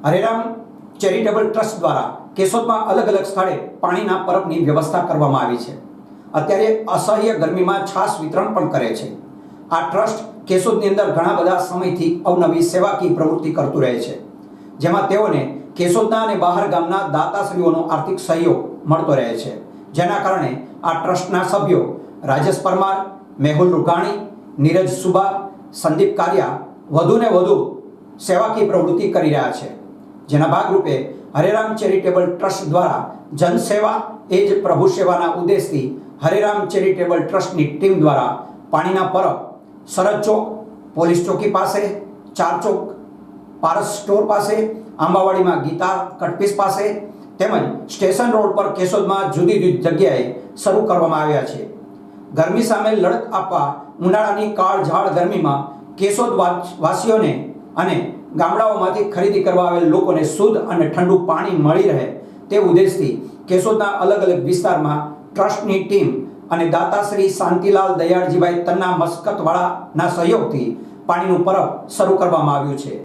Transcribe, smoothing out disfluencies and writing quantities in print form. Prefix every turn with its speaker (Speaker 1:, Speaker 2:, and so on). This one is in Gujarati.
Speaker 1: હરેરામ ચેરિટેબલ ટ્રસ્ટ દ્વારા કેશોદમાં અલગ અલગ સ્થળે પાણીના પરબની વ્યવસ્થા કરવામાં આવી છે। અત્યારે અસહ્ય ગરમીમાં છાશ વિતરણ પણ કરે છે। આ ટ્રસ્ટ કેશોદની અંદર ઘણા બધા સમયથી અવનવી સેવાકીય પ્રવૃત્તિ કરતું રહે છે, જેમાં તેઓને કેશોદના અને બહાર ગામના દાતાશ્રીઓનો આર્થિક સહયોગ મળતો રહે છે, જેના કારણે આ ટ્રસ્ટના સભ્યો રાજેશ પરમાર, મેહુલ રૂઘાણી, નીરજ સુબા, સંદીપ કારિયા વધુને વધુ સેવાકીય પ્રવૃત્તિ કરી રહ્યા છે, જેના ભાગરૂપે હરેરામ ચેરિટેબલ ટ્રસ્ટ દ્વારા જનસેવા એ જ પ્રભુ સેવાના ઉદ્દેશથી હરેરામ ચેરિટેબલ ટ્રસ્ટની ટીમ દ્વારા પાણીના પરબ સરહદ ચોક, પોલીસ ચોકી પાસે, ચાર ચોક, પારસ સ્ટોર પાસે, આંબાવાડીમાં ગીતા કટપીસ પાસે તેમજ સ્ટેશન રોડ પર કેશોદમાં જુદી જુદી જગ્યાએ શરૂ કરવામાં આવ્યા છે। ગરમી સામે લડત આપવા ઉનાળાની કાળઝાળ ગરમીમાં કેશોદ વાસીઓને અને ગામડાઓમાંથી ખરીદી કરવા આવેલ લોકોને શુદ્ધ અને ઠંડુ પાણી મળી રહે તે ઉદ્દેશથી કેશોદના અલગ અલગ વિસ્તારમાં ટ્રસ્ટની ટીમ અને દાતાશ્રી શાંતિલાલ દયાળજીભાઈ તન્ના મસ્કતવાળાના સહયોગથી પાણીનું પરબ શરૂ કરવામાં આવ્યું છે।